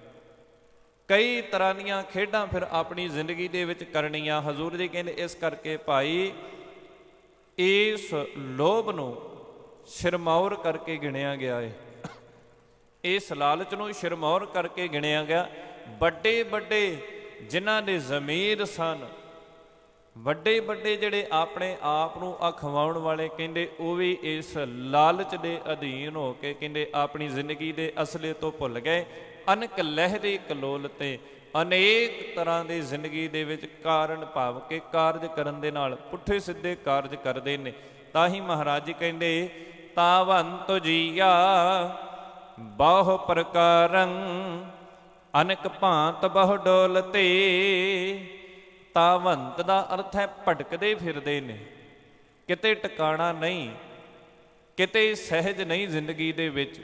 Speaker 1: ਕਈ ਤਰ੍ਹਾਂ ਦੀਆਂ ਖੇਡਾਂ ਫਿਰ ਆਪਣੀ ਜ਼ਿੰਦਗੀ ਦੇ ਵਿੱਚ ਕਰਨੀਆਂ। ਹਜ਼ੂਰ ਜੀ ਕਹਿੰਦੇ ਇਸ ਕਰਕੇ ਭਾਈ ਇਸ ਲੋਭ ਨੂੰ ਸਿਰਮੌਰ ਕਰਕੇ ਗਿਣਿਆ ਗਿਆ ਹੈ, ਇਸ ਲਾਲਚ ਨੂੰ ਸਿਰਮੌਰ ਕਰਕੇ ਗਿਣਿਆ ਗਿਆ। ਵੱਡੇ ਵੱਡੇ ਜਿਨ੍ਹਾਂ ਦੇ ਜ਼ਮੀਰ ਸਨ, ਵੱਡੇ ਵੱਡੇ ਜਿਹੜੇ ਆਪਣੇ ਆਪ ਨੂੰ ਅਖਵਾਉਣ ਵਾਲੇ, ਕਹਿੰਦੇ ਉਹ ਵੀ ਇਸ ਲਾਲਚ ਦੇ ਅਧੀਨ ਹੋ ਕੇ ਕਹਿੰਦੇ ਆਪਣੀ ਜ਼ਿੰਦਗੀ ਦੇ ਅਸਲੇ ਤੋਂ ਭੁੱਲ ਗਏ। ਅਨਕ ਲਹਿਰੀ ਕਲੋਲ ਤੇ ਅਨੇਕ ਤਰ੍ਹਾਂ ਦੀ ਜ਼ਿੰਦਗੀ ਦੇ ਵਿੱਚ ਕਾਰਨ ਭਾਵ ਕੇ ਕਾਰਜ ਕਰਨ ਦੇ ਨਾਲ ਪੁੱਠੇ ਸਿੱਧੇ ਕਾਰਜ ਕਰਦੇ ਨੇ। ਤਾਂ ਹੀ ਮਹਾਰਾਜ ਜੀ ਕਹਿੰਦੇ ਤਾਵੰਤ ਜੀਆ ਬਹੁ ਪ੍ਰਕਾਰੰ ਅਨਕ ਭਾਂਤ ਬਹੁ ਡੋਲਤੇ। ਤਾਵੰਤ ਦਾ ਅਰਥ ਹੈ ਭਟਕਦੇ ਫਿਰਦੇ ਨੇ, ਕਿਤੇ ਟਿਕਾਣਾ ਨਹੀਂ, ਕਿਤੇ ਸਹਿਜ ਨਹੀਂ ਜ਼ਿੰਦਗੀ ਦੇ ਵਿੱਚ,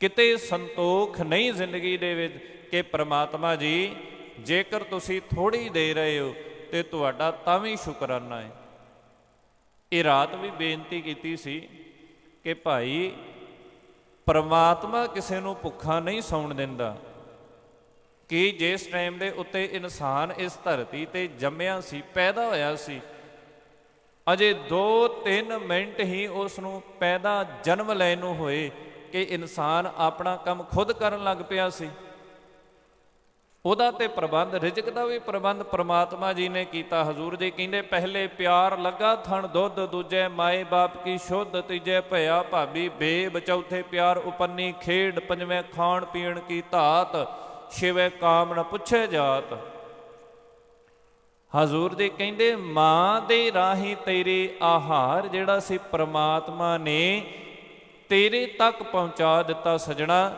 Speaker 1: ਕਿਤੇ ਸੰਤੋਖ ਨਹੀਂ ਜ਼ਿੰਦਗੀ ਦੇ ਵਿੱਚ ਕਿ ਪ੍ਰਮਾਤਮਾ ਜੀ ਜੇਕਰ ਤੁਸੀਂ ਥੋੜ੍ਹੀ ਦੇ ਰਹੇ ਹੋ ਤੇ ਤੁਹਾਡਾ ਤਾਂ ਵੀ ਸ਼ੁਕਰਾਨਾ ਹੈ। ਇਹ ਰਾਤ ਵੀ ਬੇਨਤੀ ਕੀਤੀ ਸੀ ਕਿ ਭਾਈ ਪ੍ਰਮਾਤਮਾ ਕਿਸੇ ਨੂੰ ਭੁੱਖਾ ਨਹੀਂ ਸੌਣ ਦਿੰਦਾ। ਕਿ ਜਿਸ ਟਾਈਮ ਦੇ ਉੱਤੇ ਇਨਸਾਨ ਇਸ ਧਰਤੀ ਤੇ ਜੰਮਿਆ ਸੀ, ਪੈਦਾ ਹੋਇਆ ਸੀ, ਅਜੇ 2-3 ਮਿੰਟ ਹੀ ਉਸ ਨੂੰ ਪੈਦਾ ਜਨਮ ਲੈਣ ਨੂੰ ਹੋਏ ਕਿ ਇਨਸਾਨ ਆਪਣਾ ਕੰਮ ਖੁਦ ਕਰਨ ਲੱਗ ਪਿਆ ਸੀ। ਉਹਦਾ ਤੇ ਪ੍ਰਬੰਧ, ਰਿਜ਼ਕ ਦਾ ਵੀ ਪ੍ਰਬੰਧ ਪ੍ਰਮਾਤਮਾ ਜੀ ਨੇ ਕੀਤਾ। ਹਜ਼ੂਰ ਜੀ ਕਹਿੰਦੇ ਪਹਿਲੇ ਪਿਆਰ ਲੱਗਾ ਥਣ ਦੁੱਧ, ਦੂਜੇ ਮਾਏ ਬਾਪ ਕੀ ਸ਼ੁੱਧ, ਤੀਜੇ ਭਇਆ ਭਾਬੀ ਬੇਬ, ਚੌਥੇ ਪਿਆਰ ਉਪੰਨੀ ਖੇਡ, ਪੰਜਵੇਂ ਖਾਣ ਪੀਣ ਕੀ ਧਾਤ, ਛੇਵੇਂ ਕਾਮ ਨਾ ਪੁੱਛੇ ਜਾਤ। ਹਜ਼ੂਰ ਜੀ ਕਹਿੰਦੇ ਮਾਂ ਦੇ ਰਾਹੀਂ ਤੇਰੇ ਆਹਾਰ ਜਿਹੜਾ ਸੀ ਪ੍ਰਮਾਤਮਾ ਨੇ ਤੇਰੇ ਤੱਕ ਪਹੁੰਚਾ ਦਿੱਤਾ ਸਜਣਾ,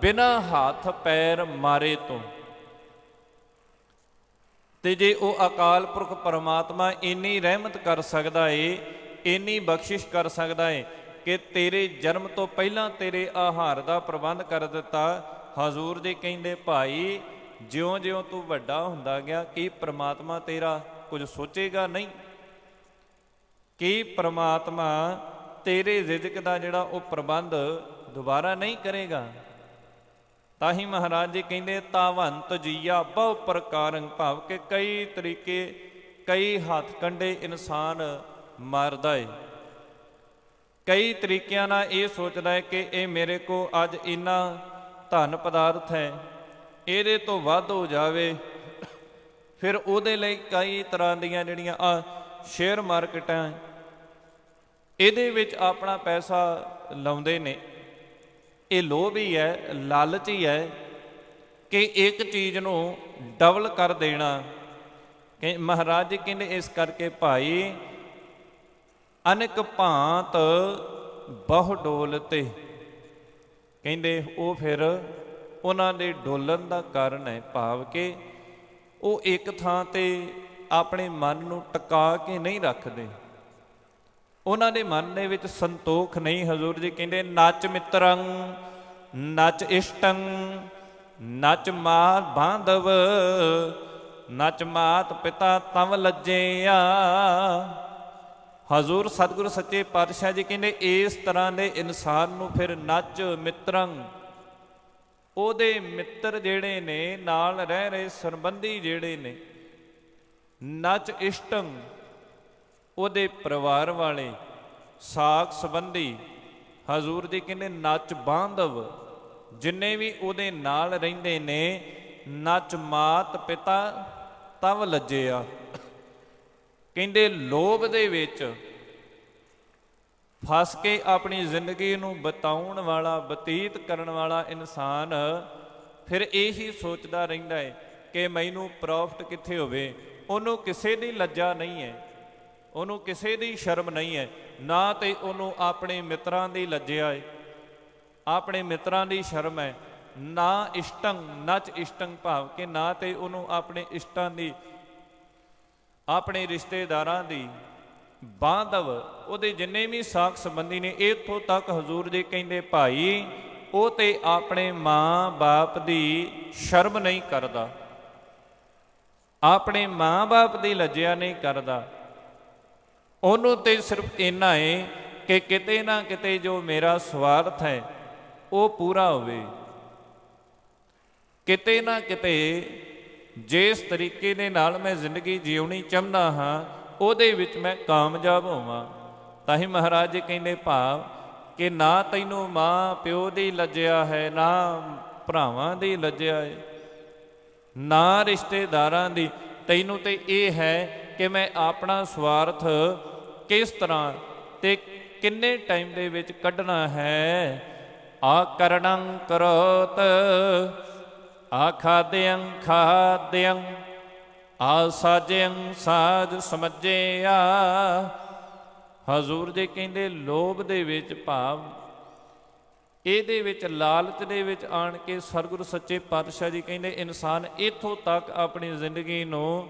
Speaker 1: ਬਿਨਾਂ ਹੱਥ ਪੈਰ ਮਾਰੇ ਤੋਂ। ਤੇ ਜੇ ਉਹ ਅਕਾਲ ਪੁਰਖ ਪਰਮਾਤਮਾ ਇੰਨੀ ਰਹਿਮਤ ਕਰ ਸਕਦਾ ਏ, ਇੰਨੀ ਬਖਸ਼ਿਸ਼ ਕਰ ਸਕਦਾ ਏ ਕਿ ਤੇਰੇ ਜਨਮ ਤੋਂ ਪਹਿਲਾਂ ਤੇਰੇ ਆਹਾਰ ਦਾ ਪ੍ਰਬੰਧ ਕਰ ਦਿੱਤਾ। ਹਜ਼ੂਰ ਜੀ ਕਹਿੰਦੇ ਭਾਈ ਜਿਉਂ-ਜਿਉਂ ਤੂੰ ਵੱਡਾ ਹੁੰਦਾ ਗਿਆ, ਕੀ ਪ੍ਰਮਾਤਮਾ ਤੇਰਾ ਕੁਝ ਸੋਚੇਗਾ ਨਹੀਂ? ਕੀ ਪ੍ਰਮਾਤਮਾ ਤੇਰੇ ਰਿਜ਼ਕ ਦਾ ਜਿਹੜਾ ਉਹ ਪ੍ਰਬੰਧ ਦੁਬਾਰਾ ਨਹੀਂ ਕਰੇਗਾ? ਤਾਂ ਹੀ ਮਹਾਰਾਜ ਜੀ ਕਹਿੰਦੇ ਤਾਵੰਤ ਜੀਆ ਬਹੁ ਪ੍ਰਕਾਰੰ, ਭਾਵ ਕਿ ਕਈ ਤਰੀਕੇ, ਕਈ ਹੱਥ ਕੰਡੇ ਇਨਸਾਨ ਮਾਰਦਾ ਏ, ਕਈ ਤਰੀਕਿਆਂ ਨਾਲ ਇਹ ਸੋਚਦਾ ਹੈ ਕਿ ਇਹ ਮੇਰੇ ਕੋ ਅੱਜ ਇੰਨਾ ਧਨ ਪਦਾਰਥ ਹੈ, ਇਹਦੇ ਤੋਂ ਵੱਧ ਹੋ ਜਾਵੇ, ਫਿਰ ਉਹਦੇ ਲਈ ਕਈ ਤਰ੍ਹਾਂ ਦੀਆਂ ਜਿਹੜੀਆਂ ਸ਼ੇਅਰ ਮਾਰਕੀਟਾਂ, ਇਹਦੇ ਵਿੱਚ ਆਪਣਾ ਪੈਸਾ ਲਾਉਂਦੇ ਨੇ। ਇਹ ਲੋਭ ਹੀ ਹੈ, ਲਾਲਚ ਹੀ ਹੈ ਕਿ ਇੱਕ ਚੀਜ਼ ਨੂੰ ਡਬਲ ਕਰ ਦੇਣਾ। ਕਿ ਮਹਾਰਾਜ ਜੀ ਕਹਿੰਦੇ ਇਸ ਕਰਕੇ ਭਾਈ ਅਨੇਕ ਭਾਂਤ ਬਹੁ ਡੋਲਤੇ, ਕਹਿੰਦੇ ਉਹ ਫਿਰ ਉਹਨਾਂ ਦੇ ਡੋਲਣ ਦਾ ਕਾਰਨ ਹੈ, ਭਾਵ ਕਿ ਉਹ ਇੱਕ ਥਾਂ ਤੇ ਆਪਣੇ ਮਨ ਨੂੰ ਟਿਕਾ ਕੇ ਨਹੀਂ ਰੱਖਦੇ, ਉਹਨਾਂ ਦੇ ਮਨ ਦੇ ਵਿੱਚ ਸੰਤੋਖ ਨਹੀਂ। ਹਜ਼ੂਰ ਜੀ ਕਹਿੰਦੇ ਨੱਚ ਮਿੱਤਰੰ ਨੱਚ ਇਸ਼ਟੰ ਨੱਚ ਮਾਤ ਬਾਂਧਵ ਨੱਚ ਮਾਤ ਪਿਤਾ ਤਵ ਲੱਜਿਆ। ਹਜ਼ੂਰ ਸਤਿਗੁਰੂ ਸੱਚੇ ਪਾਤਸ਼ਾਹ ਜੀ ਕਹਿੰਦੇ ਇਸ ਤਰ੍ਹਾਂ ਦੇ ਇਨਸਾਨ ਨੂੰ ਫਿਰ ਨੱਚ ਮਿੱਤਰੰ, ਉਹਦੇ ਮਿੱਤਰ ਜਿਹੜੇ ਨੇ, ਨਾਲ ਰਹਿ ਰਹੇ ਸੰਬੰਧੀ ਜਿਹੜੇ ਨੇ, ਨੱਚ ਇਸ਼ਟੰ ਉਹਦੇ ਪਰਿਵਾਰ ਵਾਲੇ, ਸਾਕ ਸੰਬੰਧੀ। ਹਜ਼ੂਰ ਜੀ ਕਹਿੰਦੇ ਨੱਚ ਬਾਂਧਵ, ਜਿੰਨੇ ਵੀ ਉਹਦੇ ਨਾਲ ਰਹਿੰਦੇ ਨੇ, ਨੱਚ ਮਾਤ ਪਿਤਾ ਤਵ ਲੱਜਿਆ। ਕਹਿੰਦੇ ਲੋਭ ਦੇ ਵਿੱਚ ਫਸ ਕੇ ਆਪਣੀ ਜ਼ਿੰਦਗੀ ਨੂੰ ਬਿਤਾਉਣ ਵਾਲਾ, ਬਤੀਤ ਕਰਨ ਵਾਲਾ ਇਨਸਾਨ ਫਿਰ ਇਹੀ ਸੋਚਦਾ ਰਹਿੰਦਾ ਹੈ ਕਿ ਮੈਨੂੰ ਪ੍ਰੋਫਿਟ ਕਿੱਥੇ ਹੋਵੇ। ਉਹਨੂੰ ਕਿਸੇ ਦੀ ਲੱਜਾ ਨਹੀਂ ਹੈ, ਉਹਨੂੰ ਕਿਸੇ ਦੀ ਸ਼ਰਮ ਨਹੀਂ ਹੈ, ਨਾ ਤੇ ਉਹਨੂੰ ਆਪਣੇ ਮਿੱਤਰਾਂ ਦੀ ਲੱਜਿਆ ਹੈ, ਆਪਣੇ ਮਿੱਤਰਾਂ ਦੀ ਸ਼ਰਮ ਹੈ, ਨਾ ਇਸ਼ਟੰ ਨੱਚ ਇਸ਼ਟੰ, ਭਾਵ ਕਿ ਨਾ ਤੇ ਉਹਨੂੰ ਆਪਣੇ ਇਸ਼ਟਾਂ ਦੀ, ਆਪਣੇ ਰਿਸ਼ਤੇਦਾਰਾਂ ਦੀ, ਬਾਂਧਵ ਉਹਦੇ ਜਿੰਨੇ ਵੀ ਸਾਕ ਸੰਬੰਧੀ ਨੇ। ਇੱਥੋਂ ਤੱਕ ਹਜ਼ੂਰ ਜੀ ਕਹਿੰਦੇ ਭਾਈ ਉਹ ਤੇ ਆਪਣੇ ਮਾਂ ਬਾਪ ਦੀ ਸ਼ਰਮ ਨਹੀਂ ਕਰਦਾ, ਆਪਣੇ ਮਾਂ ਬਾਪ ਦੀ ਲੱਜਿਆ ਨਹੀਂ ਕਰਦਾ। ਉਹਨੂੰ ਤੇ ਸਿਰਫ ਇੰਨਾ ਹੈ ਕਿ ਕਿਤੇ ਨਾ ਕਿਤੇ ਜੋ ਮੇਰਾ ਸਵਾਰਥ ਹੈ ਉਹ ਪੂਰਾ ਹੋਵੇ। ਕਿਤੇ ਨਾ ਕਿਤੇ ਜਿਸ ਤਰੀਕੇ ਦੇ ਨਾਲ ਮੈਂ ਜ਼ਿੰਦਗੀ ਜਿਉਣੀ ਚਾਹੁੰਦਾ ਹਾਂ ਉਹਦੇ ਵਿੱਚ ਮੈਂ ਕਾਮਯਾਬ ਹੋਵਾਂ। ਤਾਂ ਹੀ ਮਹਾਰਾਜ ਜੀ ਕਹਿੰਦੇ ਭਾਵ ਕਿ ਨਾ ਤੈਨੂੰ ਮਾਂ ਪਿਓ ਦੀ ਲੱਜਿਆ ਹੈ, ਨਾ ਭਰਾਵਾਂ ਦੀ ਲੱਜਿਆ ਹੈ, ਨਾ ਰਿਸ਼ਤੇਦਾਰਾਂ ਦੀ, ਤੈਨੂੰ ਤੇ ਇਹ ਹੈ ਕਿ ਮੈਂ ਆਪਣਾ ਸਵਾਰਥ ਕਿਸ ਤਰ੍ਹਾਂ ਤੇ ਕਿੰਨੇ ਟਾਈਮ ਦੇ ਵਿੱਚ ਕੱਢਣਾ ਹੈ। ਆ ਕਰਣੰ ਕਰੋਤ, ਆ ਖਾਦਿਅੰ ਖਾਦਿਅੰ, ਆ ਸਾਜਿਅੰ ਸਾਜ ਸਮਝਿਆ। ਹਜ਼ੂਰ ਜੀ ਕਹਿੰਦੇ ਲੋਭ ਦੇ ਵਿੱਚ ਭਾਵ ਇਹਦੇ ਵਿੱਚ ਲਾਲਚ ਦੇ ਵਿੱਚ ਆਣ ਕੇ ਸਤਿਗੁਰੂ ਸੱਚੇ ਪਾਤਸ਼ਾਹ ਜੀ ਕਹਿੰਦੇ ਇਨਸਾਨ ਇੱਥੋਂ ਤੱਕ ਆਪਣੀ ਜ਼ਿੰਦਗੀ ਨੂੰ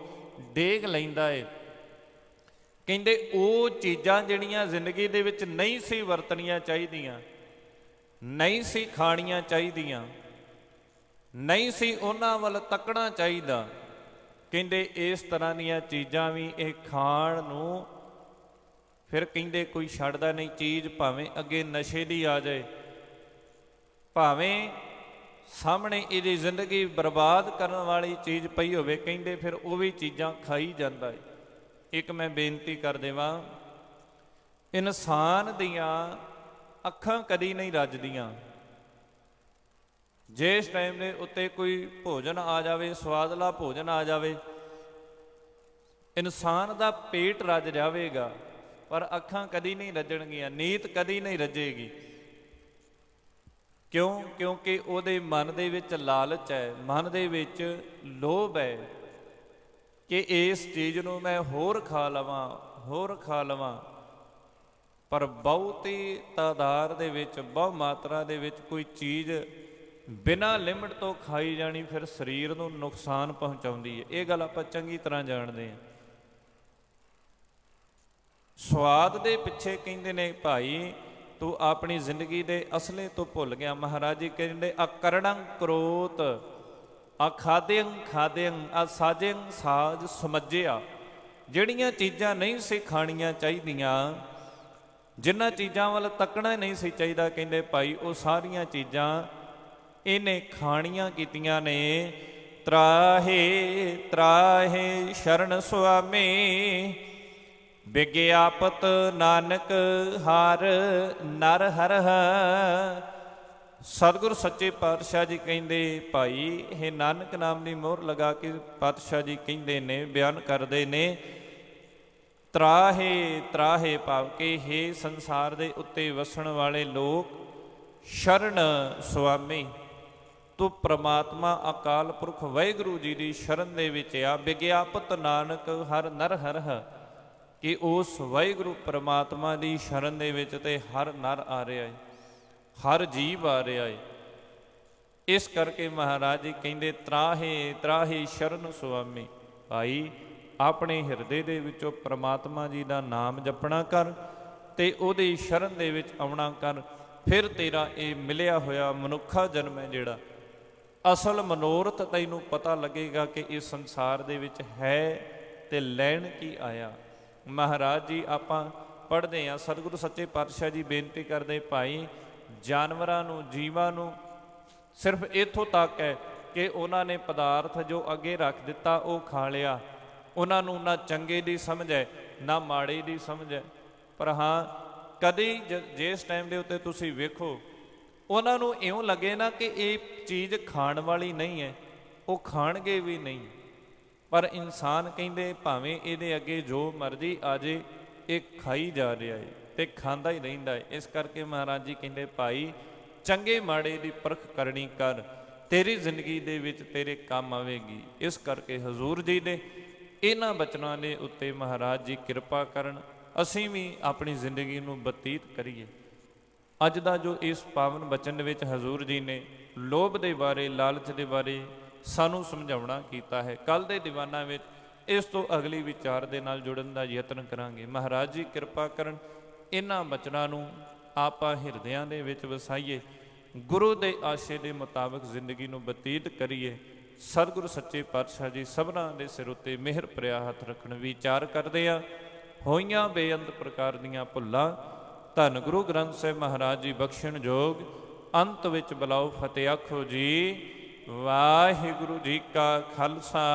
Speaker 1: ਡੇਗ ਲੈਂਦਾ ਏ। ਕਹਿੰਦੇ ਉਹ ਚੀਜ਼ਾਂ ਜਿਹੜੀਆਂ ਜ਼ਿੰਦਗੀ ਦੇ ਵਿੱਚ ਨਹੀਂ ਸੀ ਵਰਤਣੀਆਂ ਚਾਹੀਦੀਆਂ, ਨਹੀਂ ਸੀ ਖਾਣੀਆਂ ਚਾਹੀਦੀਆਂ, ਨਹੀਂ ਸੀ ਉਹਨਾਂ ਵੱਲ ਤੱਕਣਾ ਚਾਹੀਦਾ, ਕਹਿੰਦੇ ਇਸ ਤਰ੍ਹਾਂ ਦੀਆਂ ਚੀਜ਼ਾਂ ਵੀ ਇਹ ਖਾਣ ਨੂੰ ਫਿਰ ਕਹਿੰਦੇ ਕੋਈ ਛੱਡਦਾ ਨਹੀਂ। ਚੀਜ਼ ਭਾਵੇਂ ਅੱਗੇ ਨਸ਼ੇ ਦੀ ਆ ਜਾਏ, ਭਾਵੇਂ ਸਾਹਮਣੇ ਇਹਦੀ ਜ਼ਿੰਦਗੀ ਬਰਬਾਦ ਕਰਨ ਵਾਲੀ ਚੀਜ਼ ਪਈ ਹੋਵੇ, ਕਹਿੰਦੇ ਫਿਰ ਉਹ ਵੀ ਚੀਜ਼ਾਂ ਖਾਈ ਜਾਂਦਾ ਹੈ। ਇੱਕ ਮੈਂ ਬੇਨਤੀ ਕਰ ਦੇਵਾਂ, ਇਨਸਾਨ ਦੀਆਂ ਅੱਖਾਂ ਕਦੀ ਨਹੀਂ ਰੱਜਦੀਆਂ। ਜਿਸ ਟਾਈਮ ਦੇ ਉੱਤੇ ਕੋਈ ਭੋਜਨ ਆ ਜਾਵੇ, ਸਵਾਦਲਾ ਭੋਜਨ ਆ ਜਾਵੇ, ਇਨਸਾਨ ਦਾ ਪੇਟ ਰੱਜ ਜਾਵੇਗਾ ਪਰ ਅੱਖਾਂ ਕਦੀ ਨਹੀਂ ਰੱਜਣਗੀਆਂ, ਨੀਤ ਕਦੀ ਨਹੀਂ ਰੱਜੇਗੀ। ਕਿਉਂ? ਕਿਉਂਕਿ ਉਹਦੇ ਮਨ ਦੇ ਵਿੱਚ ਲਾਲਚ ਹੈ, ਮਨ ਦੇ ਵਿੱਚ ਲੋਭ ਹੈ ਕਿ ਇਸ ਚੀਜ਼ ਨੂੰ ਮੈਂ ਹੋਰ ਖਾ ਲਵਾਂ, ਹੋਰ ਖਾ ਲਵਾਂ। ਪਰ ਬਹੁਤੀ ਤਾਦਾਦ ਦੇ ਵਿੱਚ, ਬਹੁ ਮਾਤਰਾ ਦੇ ਵਿੱਚ ਕੋਈ ਚੀਜ਼ ਬਿਨਾਂ ਲਿਮਟ ਤੋਂ ਖਾਈ ਜਾਣੀ ਫਿਰ ਸਰੀਰ ਨੂੰ ਨੁਕਸਾਨ ਪਹੁੰਚਾਉਂਦੀ ਹੈ। ਇਹ ਗੱਲ ਆਪਾਂ ਚੰਗੀ ਤਰ੍ਹਾਂ ਜਾਣਦੇ ਹਾਂ। ਸਵਾਦ ਦੇ ਪਿੱਛੇ ਕਹਿੰਦੇ ਨੇ ਭਾਈ ਤੂੰ ਆਪਣੀ ਜ਼ਿੰਦਗੀ ਦੇ ਅਸਲੇ ਤੋਂ ਭੁੱਲ ਗਿਆ। ਮਹਾਰਾਜ ਜੀ ਕਹਿੰਦੇ ਅਕਰਣੰ ਕਰੋਤ, ਆ ਖਾਦਿਅੰ ਖਾਦਿਅੰ, ਆ ਸਾਜਿਅੰ ਸਾਜ ਸਮਝਿਆ। ਜਿਹੜੀਆਂ ਚੀਜ਼ਾਂ ਨਹੀਂ ਸੀ ਖਾਣੀਆਂ ਚਾਹੀਦੀਆਂ, ਜਿਨ੍ਹਾਂ ਚੀਜ਼ਾਂ ਵੱਲ ਤੱਕਣਾ ਨਹੀਂ ਸੀ ਚਾਹੀਦਾ, ਕਹਿੰਦੇ ਭਾਈ ਉਹ ਸਾਰੀਆਂ ਚੀਜ਼ਾਂ ਇਹਨੇ ਖਾਣੀਆਂ ਕੀਤੀਆਂ ਨੇ। ਤਰਾਹੇ ਤਰਾਹੇ ਸ਼ਰਨ ਸੁਆਮੀ, ਵਿਗਿਆਪਤ ਨਾਨਕ ਹਰ ਨਰ ਹਰਹ। ਸਤਿਗੁਰ ਸੱਚੇ ਪਾਤਸ਼ਾਹ ਜੀ ਕਹਿੰਦੇ ਭਾਈ ਇਹ ਨਾਨਕ ਨਾਮ ਦੀ ਮੋਹਰ ਲਗਾ ਕੇ ਪਾਤਸ਼ਾਹ ਜੀ ਕਹਿੰਦੇ ਨੇ, ਬਿਆਨ ਕਰਦੇ ਨੇ, ਤਰਾਹੇ ਤਰਾਹੇ ਭਾਵ ਕਿ ਹੇ ਸੰਸਾਰ ਦੇ ਉੱਤੇ ਵਸਣ ਵਾਲੇ ਲੋਕ, ਸ਼ਰਨ ਸੁਆਮੀ ਤੂੰ ਪ੍ਰਮਾਤਮਾ ਅਕਾਲ ਪੁਰਖ ਵਾਹਿਗੁਰੂ ਜੀ ਦੀ ਸ਼ਰਨ ਦੇ ਵਿੱਚ ਆ। ਵਿਗਿਆਪਤ ਨਾਨਕ ਹਰ ਨਰ ਹਰਹ, ਕਿ ਉਸ ਵਾਹਿਗੁਰੂ ਪ੍ਰਮਾਤਮਾ ਦੀ ਸ਼ਰਨ ਦੇ ਵਿੱਚ ਤੇ ਹਰ ਨਰ ਆ ਰਿਹਾ ਹੈ, ਹਰ ਜੀਵ ਆ ਰਿਹਾ ਹੈ। ਇਸ ਕਰਕੇ ਮਹਾਰਾਜ ਜੀ ਕਹਿੰਦੇ ਤਰਾਹੇ ਤਰਾਹੇ ਸ਼ਰਨ ਸੁਆਮੀ। ਭਾਈ ਆਪਣੇ ਹਿਰਦੇ ਦੇ ਵਿੱਚੋਂ ਪ੍ਰਮਾਤਮਾ ਜੀ ਦਾ ਨਾਮ ਜਪਣਾ ਕਰ ਤੇ ਉਹਦੀ ਸ਼ਰਨ ਦੇ ਵਿੱਚ ਆਉਣਾ ਕਰ। ਫਿਰ ਤੇਰਾ ਇਹ ਮਿਲਿਆ ਹੋਇਆ ਮਨੁੱਖਾ ਜਨਮ ਹੈ ਜਿਹੜਾ ਅਸਲ ਮਨੋਰਥ ਤੈਨੂੰ ਪਤਾ ਲੱਗੇਗਾ ਕਿ ਇਸ ਸੰਸਾਰ ਦੇ ਵਿੱਚ ਹੈ ਤੇ ਲੈਣ ਕੀ ਆਇਆ। ਮਹਾਰਾਜ ਜੀ ਆਪਾਂ ਪੜ੍ਹਦੇ ਹਾਂ, ਸਤਿਗੁਰੂ ਸੱਚੇ ਪਾਤਸ਼ਾਹ ਜੀ ਬੇਨਤੀ ਕਰਦੇ ਭਾਈ ਜਾਨਵਰਾਂ ਨੂੰ, ਜੀਵਾਂ ਨੂੰ ਸਿਰਫ ਇੱਥੋਂ ਤੱਕ ਹੈ ਕਿ ਉਹਨਾਂ ਨੇ ਪਦਾਰਥ ਜੋ ਅੱਗੇ ਰੱਖ ਦਿੱਤਾ ਉਹ ਖਾ ਲਿਆ। ਉਹਨਾਂ ਨੂੰ ਨਾ ਚੰਗੇ ਦੀ ਸਮਝ ਹੈ ਨਾ ਮਾੜੇ ਦੀ ਸਮਝ ਹੈ। ਪਰ ਹਾਂ ਕਦੀ ਜਿਸ ਟਾਈਮ ਦੇ ਉੱਤੇ ਤੁਸੀਂ ਵੇਖੋ ਉਹਨਾਂ ਨੂੰ ਇਉਂ ਲੱਗੇ ਨਾ ਕਿ ਇਹ ਚੀਜ਼ ਖਾਣ ਵਾਲੀ ਨਹੀਂ ਹੈ, ਉਹ ਖਾਣਗੇ ਵੀ ਨਹੀਂ। ਪਰ ਇਨਸਾਨ ਕਹਿੰਦੇ ਭਾਵੇਂ ਇਹਦੇ ਅੱਗੇ ਜੋ ਮਰਜ਼ੀ ਆ ਜੇ ਇਹ ਖਾਈ ਜਾ ਰਿਹਾ ਹੈ ਤੇ ਖਾਂਦਾ ਹੀ ਰਹਿੰਦਾ ਹੈ। ਇਸ ਕਰਕੇ ਮਹਾਰਾਜ ਜੀ ਕਹਿੰਦੇ ਭਾਈ ਚੰਗੇ ਮਾੜੇ ਦੀ ਪਰਖ ਕਰਨੀ ਕਰ, ਤੇਰੀ ਜ਼ਿੰਦਗੀ ਦੇ ਵਿੱਚ ਤੇਰੇ ਕੰਮ ਆਵੇਗੀ। ਇਸ ਕਰਕੇ ਹਜ਼ੂਰ ਜੀ ਦੇ ਇਹਨਾਂ ਬਚਨਾਂ ਦੇ ਉੱਤੇ ਮਹਾਰਾਜ ਜੀ ਕਿਰਪਾ ਕਰਨ, ਅਸੀਂ ਵੀ ਆਪਣੀ ਜ਼ਿੰਦਗੀ ਨੂੰ ਬਤੀਤ ਕਰੀਏ। ਅੱਜ ਦਾ ਜੋ ਇਸ ਪਾਵਨ ਬਚਨ ਵਿੱਚ ਹਜ਼ੂਰ ਜੀ ਨੇ ਲੋਭ ਦੇ ਬਾਰੇ, ਲਾਲਚ ਦੇ ਬਾਰੇ ਸਾਨੂੰ ਸਮਝਾਉਣਾ ਕੀਤਾ ਹੈ, ਕੱਲ੍ਹ ਦੇ ਦੀਵਾਨਾਂ ਵਿੱਚ ਇਸ ਤੋਂ ਅਗਲੀ ਵਿਚਾਰ ਦੇ ਨਾਲ ਜੁੜਨ ਦਾ ਯਤਨ ਕਰਾਂਗੇ। ਮਹਾਰਾਜ ਜੀ ਕਿਰਪਾ ਕਰਨ, ਇਹਨਾਂ ਬਚਨਾਂ ਨੂੰ ਆਪਾਂ ਹਿਰਦਿਆਂ ਦੇ ਵਿੱਚ ਵਸਾਈਏ, ਗੁਰੂ ਦੇ ਆਸ਼ੇ ਦੇ ਮੁਤਾਬਕ ਜ਼ਿੰਦਗੀ ਨੂੰ ਬਤੀਤ ਕਰੀਏ। ਸਤਿਗੁਰੂ ਸੱਚੇ ਪਾਤਸ਼ਾਹ ਜੀ ਸਭਨਾਂ ਦੇ ਸਿਰ ਉੱਤੇ ਮਿਹਰ ਭਰਿਆ ਹੱਥ ਰੱਖਣ। ਵਿਚਾਰ ਕਰਦੇ ਆ ਹੋਈਆਂ ਬੇਅੰਤ ਪ੍ਰਕਾਰ ਦੀਆਂ ਭੁੱਲਾਂ ਧੰਨ ਗੁਰੂ ਗ੍ਰੰਥ ਸਾਹਿਬ ਮਹਾਰਾਜ ਜੀ ਬਖਸ਼ਣ ਜੋਗ। ਅੰਤ ਵਿੱਚ ਬੁਲਾਓ ਫਤਿਹ ਆਖੋ ਜੀ ਵਾਹਿਗੁਰੂ ਜੀ ਕਾ ਖਾਲਸਾ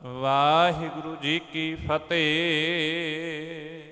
Speaker 1: ਵਾਹਿਗੁਰੂ ਜੀ ਕੀ ਫਤਿਹ।